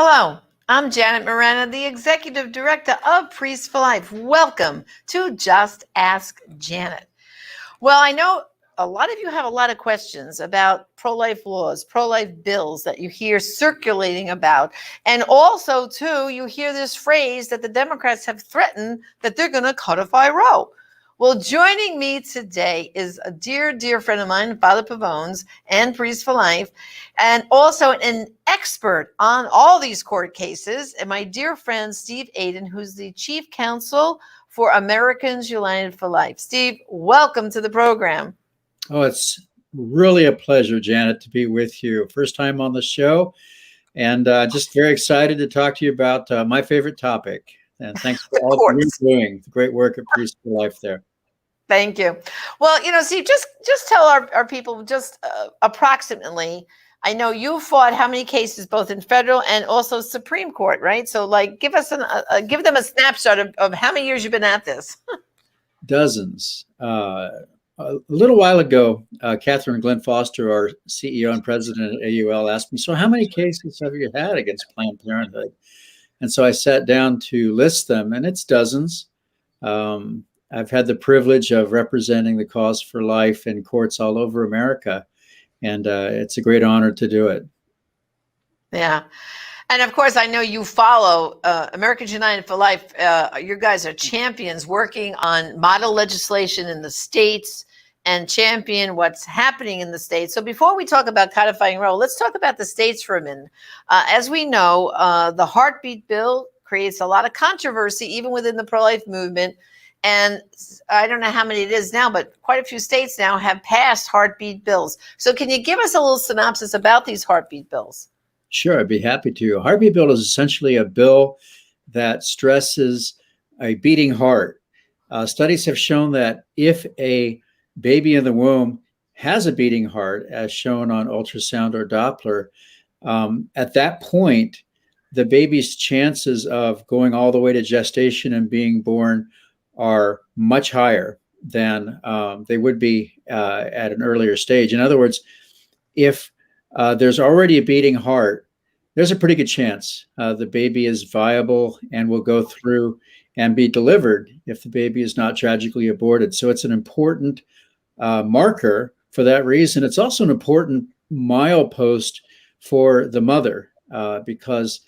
Hello, I'm Janet Morana, the Executive Director of Priests for Life. Welcome to Just Ask Janet. Well, I know a lot of you have a lot of questions about pro-life laws, pro-life bills that you hear circulating about. And also, too, you hear this phrase that the Democrats have threatened that they're going to codify Roe. Well, joining me today is a dear, dear friend of mine, Father Pavones, and Priest for Life, and also an expert on all these court cases, and my dear friend, Steve Aden, who's the Chief Counsel for Americans United for Life. Steve, welcome to the program. Oh, it's really a pleasure, Janet, to be with you. First time on the show, and just very excited to talk to you about my favorite topic. And thanks for all that you're doing, the great work at Priests for Life there. Thank you. Well, Steve, just tell our people just approximately. I know you fought how many cases, both in federal and also Supreme Court, right? So, give us give them a snapshot of how many years you've been at this. Dozens. A little while ago, Catherine Glenn Foster, our CEO and president at AUL, asked me, "So, how many cases have you had against Planned Parenthood?" And so I sat down to list them, and it's dozens. I've had the privilege of representing the cause for life in courts all over America, and it's a great honor to do it. Yeah. And of course, I know you follow Americans United for Life. You guys are champions working on model legislation in the states and champion what's happening in the states. So before we talk about codifying Roe, let's talk about the states for a minute. As we know, the heartbeat bill creates a lot of controversy, even within the pro-life movement. And I don't know how many it is now, but quite a few states now have passed heartbeat bills. So can you give us a little synopsis about these heartbeat bills? Sure, I'd be happy to. A heartbeat bill is essentially a bill that stresses a beating heart. Studies have shown that if a baby in the womb has a beating heart, as shown on ultrasound or Doppler, at that point, the baby's chances of going all the way to gestation and being born are much higher than they would be at an earlier stage. In other words, if there's already a beating heart, there's a pretty good chance the baby is viable and will go through and be delivered if the baby is not tragically aborted. So it's an important marker for that reason. It's also an important milepost for the mother because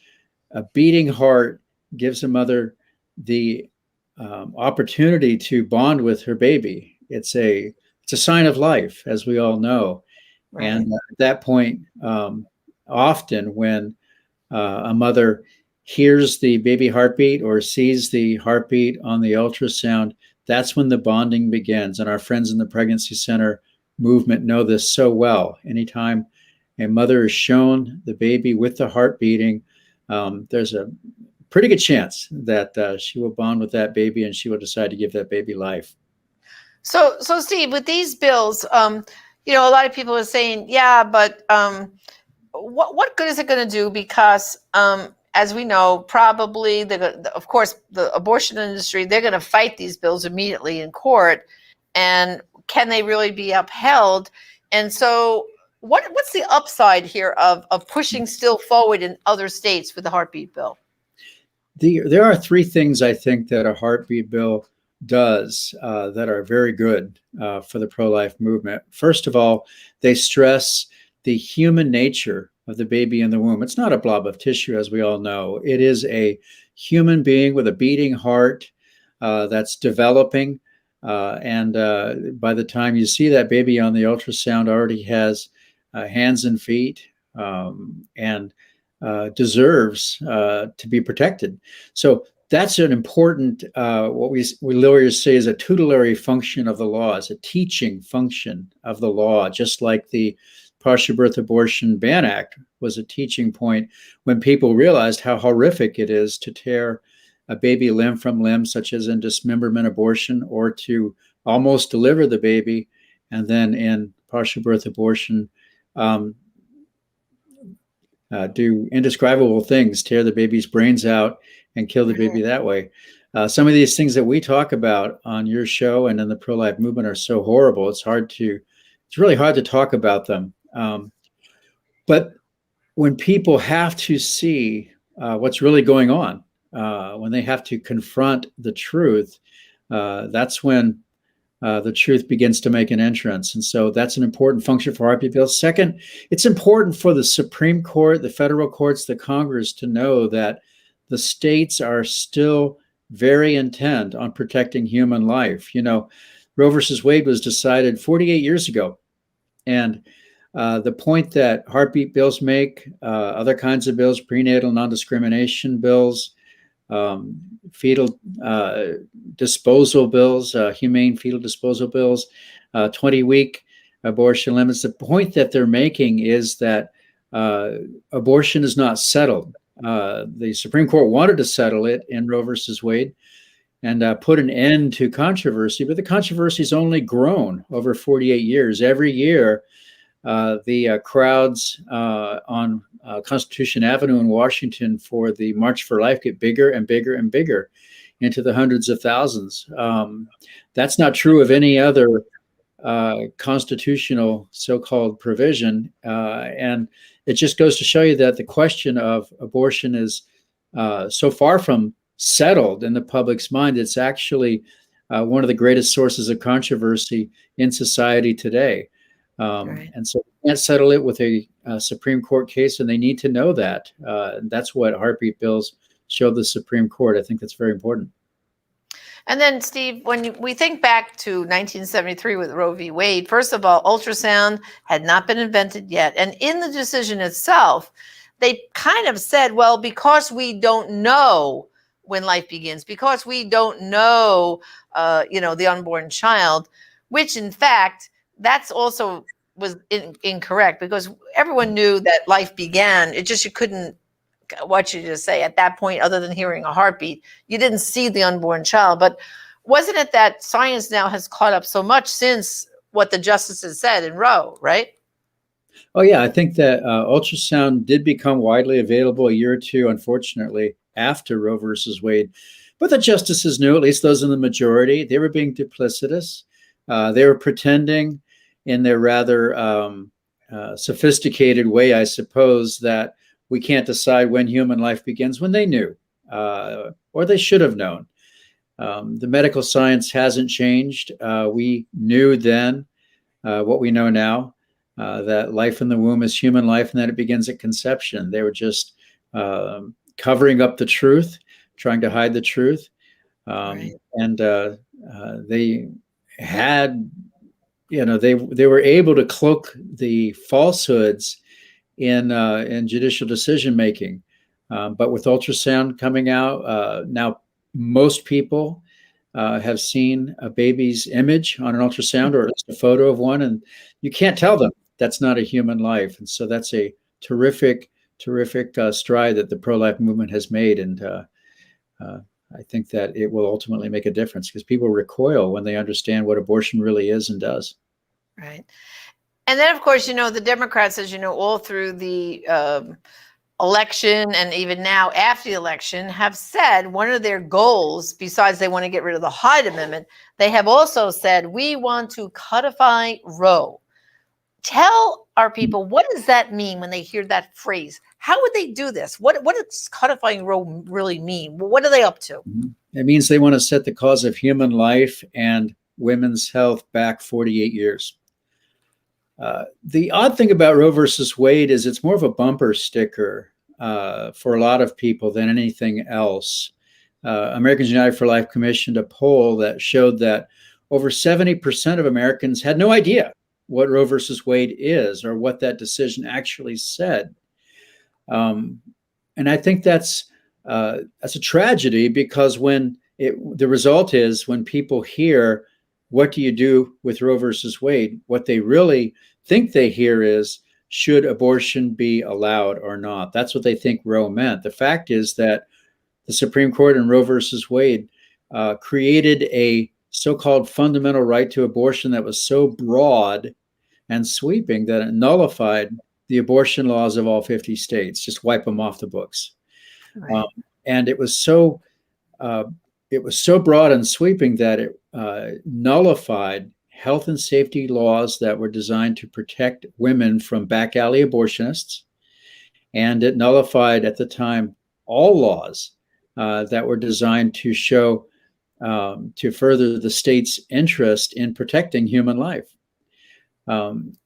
a beating heart gives a mother the opportunity to bond with her baby. It's a sign of life, as we all know. Right. And at that point, often when a mother hears the baby heartbeat or sees the heartbeat on the ultrasound, that's when the bonding begins. And our friends in the Pregnancy Center movement know this so well. Anytime a mother is shown the baby with the heart beating, there's a pretty good chance that she will bond with that baby and she will decide to give that baby life. So Steve, with these bills, a lot of people are saying, yeah, but what good is it going to do? Because as we know, probably, of course, the abortion industry, they're going to fight these bills immediately in court. And can they really be upheld? And so what's the upside here of pushing still forward in other states with the heartbeat bill? There are three things I think that a heartbeat bill does that are very good for the pro-life movement. First of all, they stress the human nature of the baby in the womb. It's not a blob of tissue, as we all know. It is a human being with a beating heart that's developing. And by the time you see that baby on the ultrasound, already has hands and feet and deserves to be protected. So that's an important, what we lawyers say is a tutelary function of the law, is a teaching function of the law, just like the Partial Birth Abortion Ban Act was a teaching point when people realized how horrific it is to tear a baby limb from limb, such as in dismemberment abortion, or to almost deliver the baby, and then in partial birth abortion, do indescribable things, tear the baby's brains out and kill the baby that way. Some of these things that we talk about on your show and in the pro-life movement are so horrible. It's really hard to talk about them. But when people have to see what's really going on, when they have to confront the truth, that's when the truth begins to make an entrance. And so that's an important function for heartbeat bills. Second, it's important for the Supreme Court, the federal courts, the Congress to know that the states are still very intent on protecting human life. You know, Roe versus Wade was decided 48 years ago. And the point that heartbeat bills make, other kinds of bills, prenatal non-discrimination bills, fetal disposal bills, humane fetal disposal bills, 20-week abortion limits. The point that they're making is that abortion is not settled. The Supreme Court wanted to settle it in Roe versus Wade and put an end to controversy, but the controversy has only grown over 48 years. Every year, the crowds on Constitution Avenue in Washington for the March for Life get bigger and bigger and bigger, into the hundreds of thousands. That's not true of any other constitutional so-called provision. And it just goes to show you that the question of abortion is so far from settled in the public's mind. It's actually one of the greatest sources of controversy in society today. Right. And so you can't settle it with a Supreme Court case, and they need to know that. That's what heartbeat bills show the Supreme Court. I think that's very important. And then, Steve, when we think back to 1973 with Roe v. Wade, first of all, ultrasound had not been invented yet. And in the decision itself, they kind of said, well, because we don't know when life begins, because we don't know, the unborn child, which in fact, that's also was incorrect, because everyone knew that life began. It just, you couldn't, what you just say at that point, other than hearing a heartbeat, you didn't see the unborn child. But wasn't it that science now has caught up so much since what the justices said in Roe, right? Oh, yeah. I think that ultrasound did become widely available a year or two, unfortunately, after Roe versus Wade. But the justices knew, at least those in the majority, they were being duplicitous. They were pretending in their rather sophisticated way, I suppose, that we can't decide when human life begins, when they knew, or they should have known. The medical science hasn't changed. We knew then what we know now, that life in the womb is human life and that it begins at conception. They were just covering up the truth, trying to hide the truth. Right. And they had, they were able to cloak the falsehoods in judicial decision making. But with ultrasound coming out, now most people have seen a baby's image on an ultrasound, or at least a photo of one, and you can't tell them that's not a human life. And so that's a terrific stride that the pro-life movement has made. And I think that it will ultimately make a difference, because people recoil when they understand what abortion really is and does. Right. And then, of course, the Democrats, as you know, all through the election and even now after the election, have said one of their goals, besides they want to get rid of the Hyde Amendment, they have also said, we want to codify Roe. Tell our people, what does that mean when they hear that phrase? How would they do this? What does codifying Roe really mean? What are they up to? It means they want to set the cause of human life and women's health back 48 years. The odd thing about Roe versus Wade is it's more of a bumper sticker for a lot of people than anything else. Americans United for Life commissioned a poll that showed that over 70% of Americans had no idea what Roe versus Wade is or what that decision actually said. And I think that's a tragedy, because when the result is, when people hear, what do you do with Roe versus Wade, what they really think they hear is, should abortion be allowed or not? That's what they think Roe meant. The fact is that the Supreme Court in Roe versus Wade created a so-called fundamental right to abortion that was so broad and sweeping that it nullified the abortion laws of all 50 states, just wipe them off the books. Right. And it was so broad and sweeping that it nullified health and safety laws that were designed to protect women from back alley abortionists. And it nullified, at the time, all laws that were designed to show to further the state's interest in protecting human life. And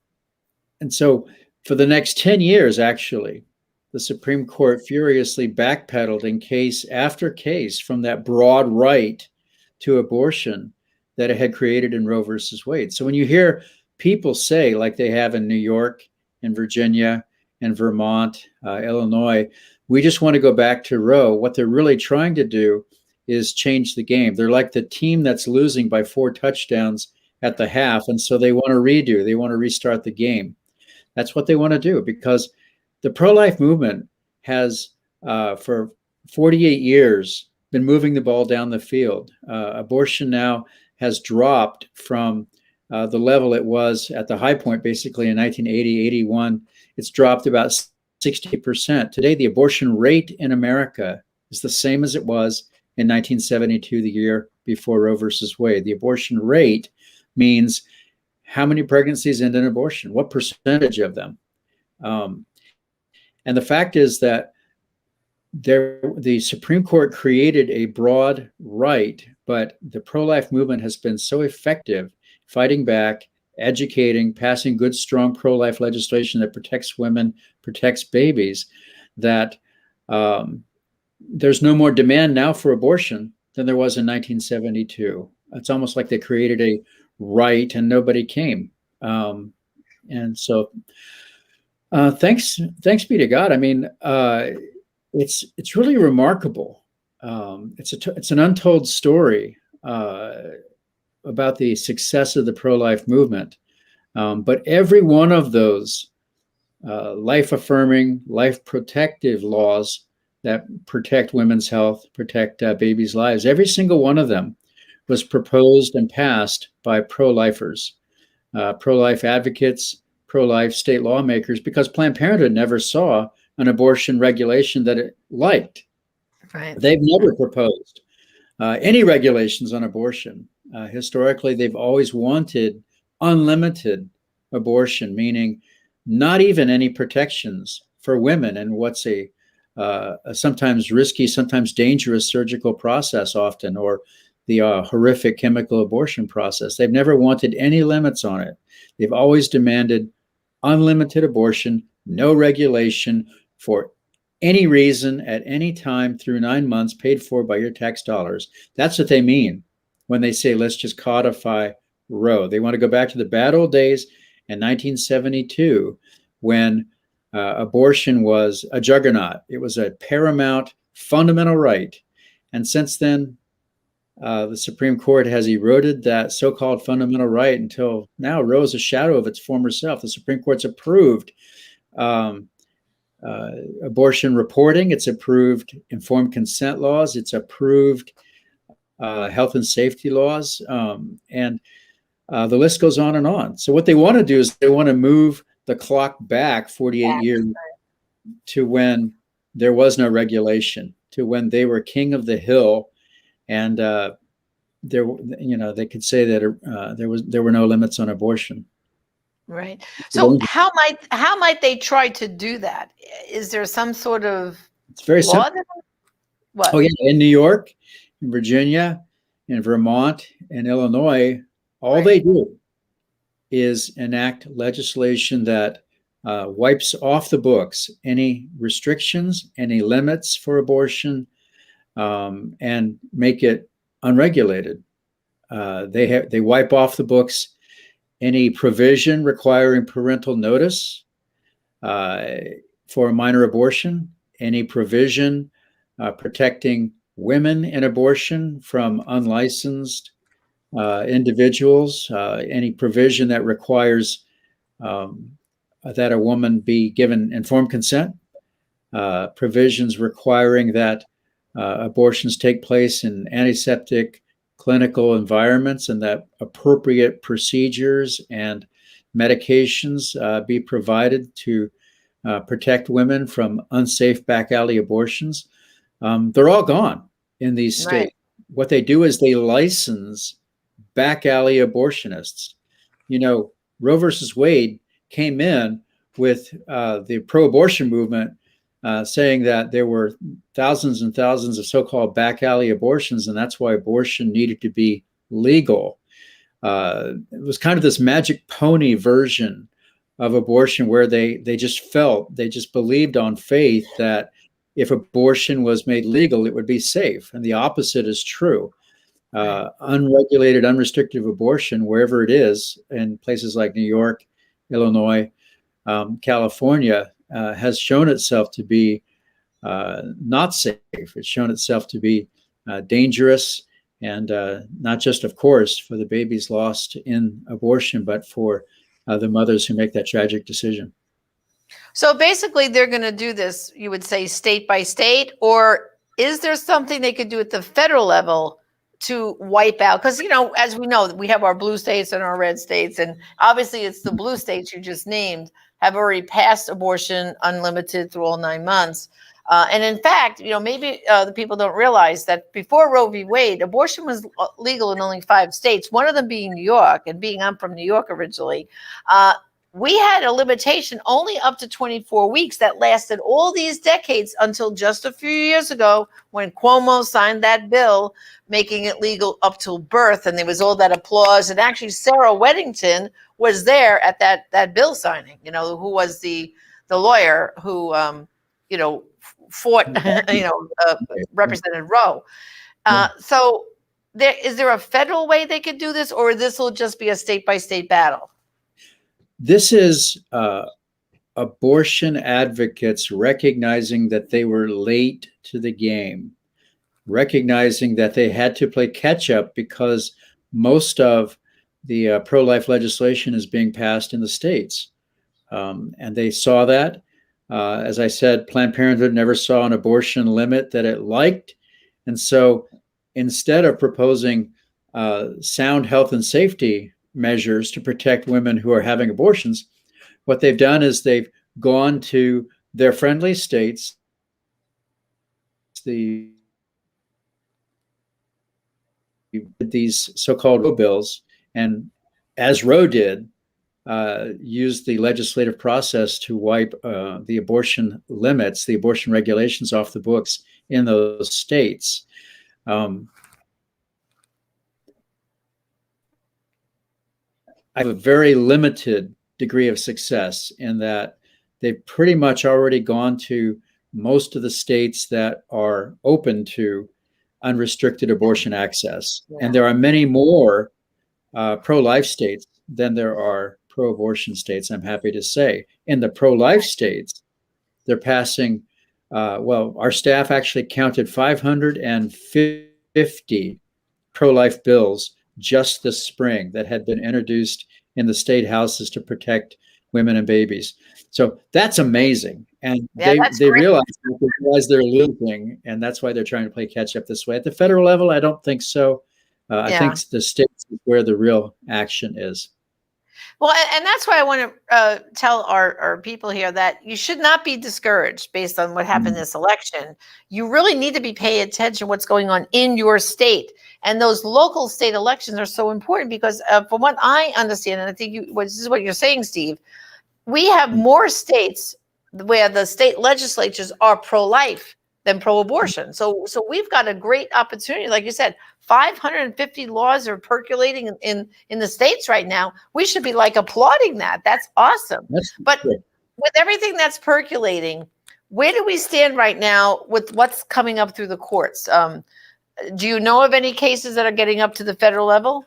so for the next 10 years, actually, the Supreme Court furiously backpedaled in case after case from that broad right to abortion that it had created in Roe versus Wade. So when you hear people say, like they have in New York and Virginia and Vermont, Illinois, we just want to go back to Roe, what they're really trying to do is change the game. They're like the team that's losing by 4 touchdowns at the half, and so they want to redo, they want to restart the game. That's what they want to do, because the pro-life movement has, for 48 years, been moving the ball down the field. Abortion now has dropped from the level it was at the high point, basically in 1980, 81. It's dropped about 60%. Today, the abortion rate in America is the same as it was in 1972, the year before Roe versus Wade. The abortion rate means how many pregnancies end in abortion, what percentage of them. And the fact is that the Supreme Court created a broad right, but the pro-life movement has been so effective fighting back, educating, passing good, strong pro-life legislation that protects women, protects babies, that there's no more demand now for abortion than there was in 1972. It's almost like they created a right and nobody came. And so thanks be to God. I mean, it's really remarkable. It's an untold story about the success of the pro-life movement. But every one of those life-affirming, life-protective laws that protect women's health, protect babies' lives, every single one of them was proposed and passed by pro-lifers, pro-life advocates, pro-life state lawmakers, because Planned Parenthood never saw an abortion regulation that it liked. Right. They've never proposed any regulations on abortion. Historically, they've always wanted unlimited abortion, meaning not even any protections for women in what's a sometimes risky, sometimes dangerous surgical process often, or the horrific chemical abortion process. They've never wanted any limits on it. They've always demanded unlimited abortion, no regulation for any reason at any time through 9 months, paid for by your tax dollars. That's what they mean when they say, let's just codify Roe. They want to go back to the bad old days in 1972 when abortion was a juggernaut. It was a paramount fundamental right. And since then, the Supreme Court has eroded that so-called fundamental right until now Roe is a shadow of its former self. The Supreme Court's approved abortion reporting. It's approved informed consent laws. It's approved health and safety laws. And the list goes on and on. So what they want to do is they want to move the clock back 48 years to when there was no regulation, to when they were king of the hill, and they could say that there were no limits on abortion. Right. So how might they try to do that? Is there some sort of it's very law? simple. What? Oh yeah, in New York, in Virginia, in Vermont, and Illinois, all they do is enact legislation that wipes off the books any restrictions, any limits for abortion, and make it unregulated. They wipe off the books any provision requiring parental notice for a minor abortion, any provision protecting women in abortion from unlicensed individuals, any provision that requires that a woman be given informed consent, provisions requiring that abortions take place in antiseptic clinical environments and that appropriate procedures and medications be provided to protect women from unsafe back alley abortions. They're all gone in these states. Right. What they do is they license back alley abortionists. You know, Roe versus Wade came in with the pro-abortion movement saying that there were thousands and thousands of so-called back alley abortions, and that's why abortion needed to be legal. It was kind of this magic pony version of abortion where they just believed on faith that if abortion was made legal, it would be safe. And the opposite is true. Unregulated, unrestricted abortion, wherever it is, in places like New York, Illinois, California, has shown itself to be not safe. It's shown itself to be dangerous, and not just, of course, for the babies lost in abortion, but for the mothers who make that tragic decision. So basically, they're going to do this, you would say, state by state, or is there something they could do at the federal level to wipe out? Because, as we know, we have our blue states and our red states, and obviously it's the blue states you just named have already passed abortion unlimited through all 9 months. And in fact, maybe the people don't realize that before Roe v. Wade, abortion was legal in only 5 states, one of them being New York. And being I'm from New York originally, we had a limitation only up to 24 weeks that lasted all these decades until just a few years ago when Cuomo signed that bill making it legal up till birth. And there was all that applause. And actually, Sarah Weddington was there at that bill signing, who was the lawyer who, fought, represented Roe. So is there a federal way they could do this, or this will just be a state by state battle? This is abortion advocates recognizing that they were late to the game, recognizing that they had to play catch up because most of the pro-life legislation is being passed in the states. And they saw that. As I said, Planned Parenthood never saw an abortion limit that it liked. And so instead of proposing sound health and safety measures to protect women who are having abortions, what they've done is they've gone to their friendly states, these so-called Roe bills, and as Roe did, used the legislative process to wipe the abortion limits, the abortion regulations off the books in those states. I have a very limited degree of success in that they've pretty much already gone to most of the states that are open to unrestricted abortion access. Yeah. And there are many more pro-life states than there are pro-abortion states, I'm happy to say. In the pro-life states, they're passing, our staff actually counted 550 pro-life bills just this spring that had been introduced in the state houses to protect women and babies. So that's amazing. And they realize they're losing, and that's why they're trying to play catch up this way. At the federal level, I don't think so. I think the states is where the real action is. Well, and that's why I want to tell our people here that you should not be discouraged based on what happened in this election. You really need to be paying attention to what's going on in your state. And those local state elections are so important because from what I understand, and I think this is what you're saying, Steve, we have more states where the state legislatures are pro-life than pro-abortion. So we've got a great opportunity. Like you said, 550 laws are percolating in the states right now. We should be like applauding that. That's awesome. But with everything that's percolating, where do we stand right now with what's coming up through the courts? Do you know of any cases that are getting up to the federal level?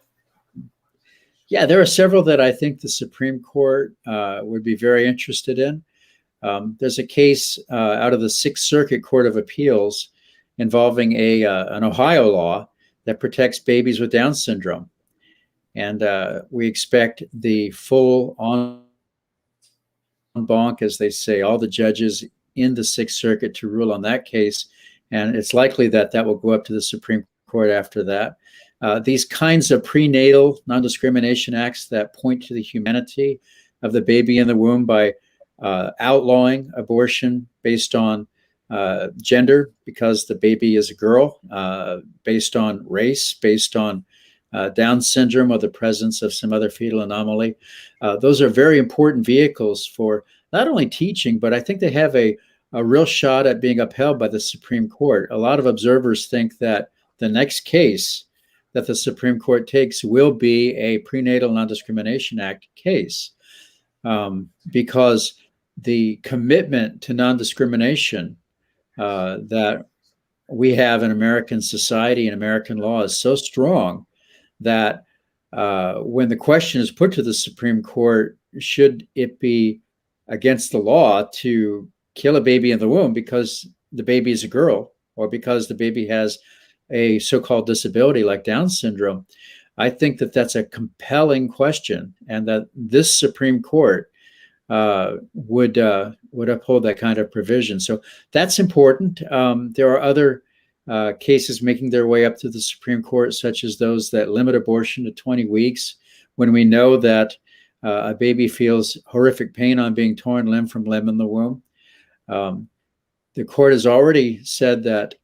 Yeah, there are several that I think the Supreme Court would be very interested in. There's a case out of the Sixth Circuit Court of Appeals involving an Ohio law that protects babies with Down syndrome. And we expect the full en banc, as they say, all the judges in the Sixth Circuit to rule on that case. And it's likely that will go up to the Supreme Court after that. These kinds of prenatal non-discrimination acts that point to the humanity of the baby in the womb by outlawing abortion based on gender because the baby is a girl, based on race, based on Down syndrome or the presence of some other fetal anomaly. Those are very important vehicles for not only teaching, but I think they have a a real shot at being upheld by the Supreme Court. A lot of observers think that the next case that the Supreme Court takes will be a Prenatal Non-Discrimination Act case, because the commitment to non-discrimination that we have in American society and American law is so strong that when the question is put to the Supreme Court, should it be against the law to kill a baby in the womb because the baby is a girl or because the baby has a so-called disability like Down syndrome, I think that that's a compelling question, and that this Supreme Court would uphold that kind of provision. So that's important. There are other cases making their way up to the Supreme Court, such as those that limit abortion to 20 weeks, when we know that a baby feels horrific pain on being torn limb from limb in the womb. The court has already said that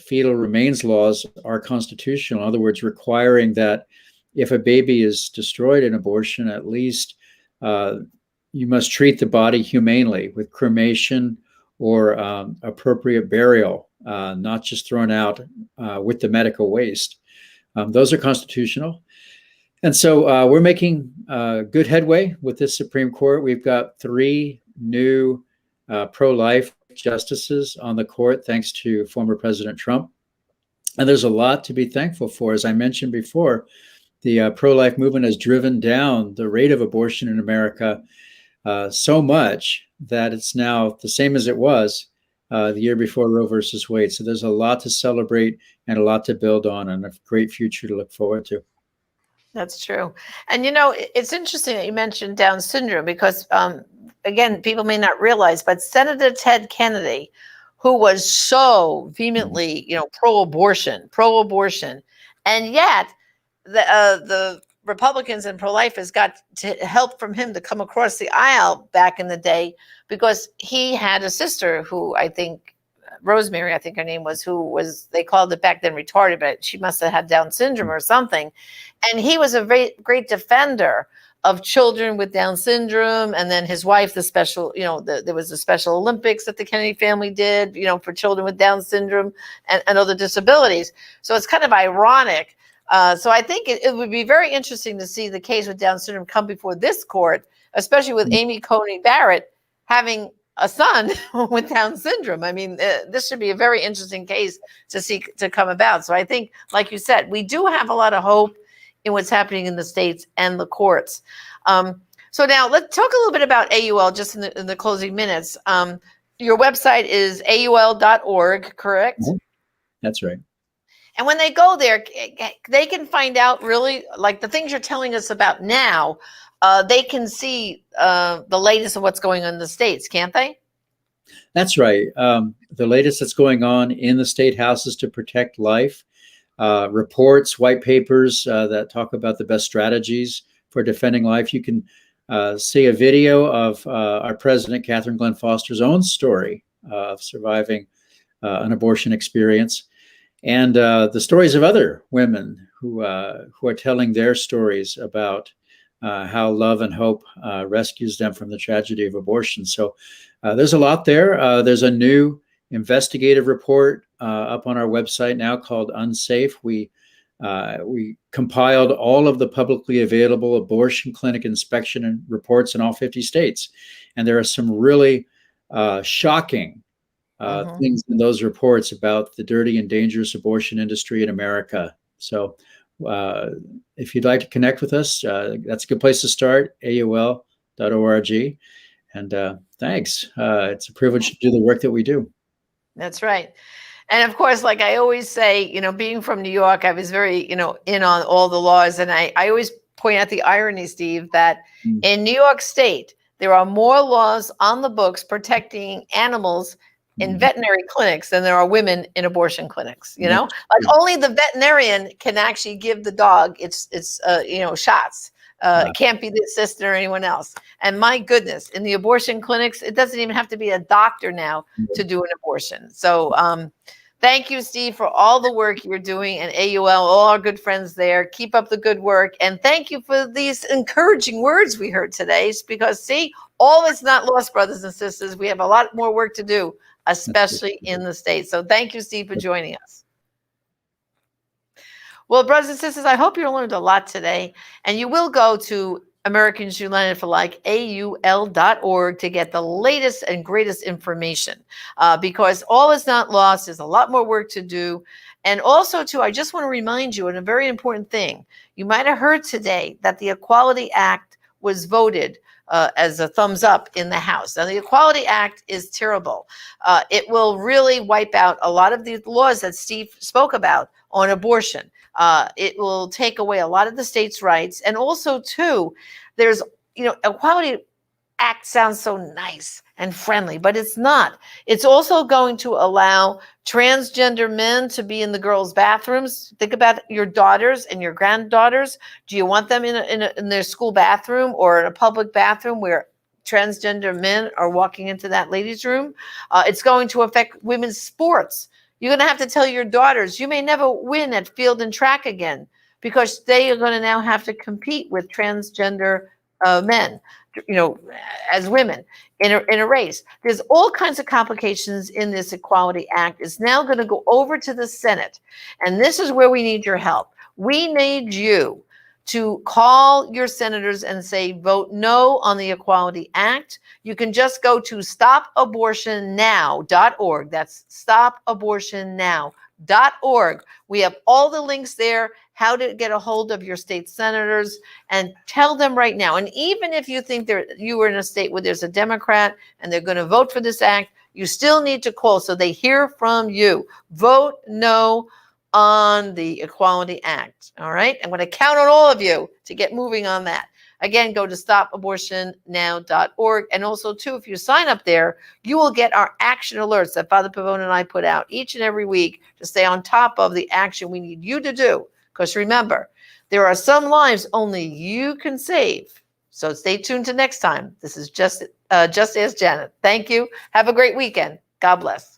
fetal remains laws are constitutional. In other words, requiring that if a baby is destroyed in abortion, at least you must treat the body humanely with cremation or appropriate burial, not just thrown out with the medical waste. Those are constitutional. And so we're making good headway with this Supreme Court. We've got 3 new pro-life justices on the court, thanks to former President Trump. And there's a lot to be thankful for. As I mentioned before, the pro-life movement has driven down the rate of abortion in America so much that it's now the same as it was the year before Roe versus Wade. So there's a lot to celebrate and a lot to build on, and a great future to look forward to. That's true. And, it's interesting that you mentioned Down syndrome because, again, people may not realize, but Senator Ted Kennedy, who was so vehemently, pro-abortion, and yet the Republicans and pro-lifers got to help from him to come across the aisle back in the day because he had a sister who I think, Rosemary, I think her name was, they called it back then retarded, but she must have had Down syndrome or something. And he was a very great defender of children with Down syndrome. And then his wife, the special, there was the Special Olympics that the Kennedy family did, for children with Down syndrome and other disabilities. So it's kind of ironic. So I think it would be very interesting to see the case with Down syndrome come before this court, especially with Amy Coney Barrett having a son with Down syndrome. I mean, this should be a very interesting case to see to come about. So I think, like you said, we do have a lot of hope in what's happening in the states and the courts. So now let's talk a little bit about AUL just in the closing minutes. Your website is aul.org, correct? Mm-hmm. That's right. And when they go there, they can find out really like the things you're telling us about now. They can see the latest of what's going on in the states, can't they? That's right. The latest that's going on in the state houses to protect life, reports, white papers that talk about the best strategies for defending life. You can see a video of our president, Catherine Glenn Foster's own story of surviving an abortion experience, and the stories of other women who are telling their stories about how love and hope rescues them from the tragedy of abortion. So there's a lot there. There's a new investigative report up on our website now called Unsafe. We compiled all of the publicly available abortion clinic inspection and reports in all 50 states. And there are some really shocking things in those reports about the dirty and dangerous abortion industry in America. So if you'd like to connect with us, that's a good place to start, aul.org. And thanks. It's a privilege to do the work that we do. That's right. And of course, like I always say, being from New York, I was very, in on all the laws. And I always point out the irony, Steve, that in New York State, there are more laws on the books protecting animals in veterinary clinics than there are women in abortion clinics, like only the veterinarian can actually give the dog its shots. It can't be the assistant or anyone else. And my goodness, in the abortion clinics, it doesn't even have to be a doctor now to do an abortion. So Thank you, Steve, for all the work you're doing and AUL, all our good friends there. Keep up the good work. And thank you for these encouraging words we heard today. Because, see, all is not lost, brothers and sisters. We have a lot more work to do, especially in the States. So thank you, Steve, for joining us. Well, brothers and sisters, I hope you learned a lot today. And you will go to Americans United for Like, AUL.org, to get the latest and greatest information, because all is not lost. There's a lot more work to do. And also, too, I just want to remind you of a very important thing. You might have heard today that the Equality Act was voted as a thumbs up in the House. Now, the Equality Act is terrible. It will really wipe out a lot of the laws that Steve spoke about on abortion. It will take away a lot of the states' rights. And also, too, there's, Equality Act sounds so nice and friendly, but it's not. It's also going to allow transgender men to be in the girls' bathrooms. Think about your daughters and your granddaughters. Do you want them in their school bathroom or in a public bathroom where transgender men are walking into that ladies' room? It's going to affect women's sports. You're going to have to tell your daughters, you may never win at field and track again, because they are going to now have to compete with transgender men, as women in a race. There's all kinds of complications in this Equality Act. It's now going to go over to the Senate. And this is where we need your help. We need you to call your senators and say, vote no on the Equality Act. You can just go to stopabortionnow.org. That's stopabortionnow.org. We have all the links there, how to get a hold of your state senators, and tell them right now. And even if you think you were in a state where there's a Democrat and they're going to vote for this act, you still need to call so they hear from you. Vote no on the Equality Act. All right. I'm going to count on all of you to get moving on that. Again, go to stopabortionnow.org. And also, too, if you sign up there, you will get our action alerts that Father Pavone and I put out each and every week to stay on top of the action we need you to do. Because remember, there are some lives only you can save. So stay tuned to next time. This is Just Ask Janet. Thank you. Have a great weekend. God bless.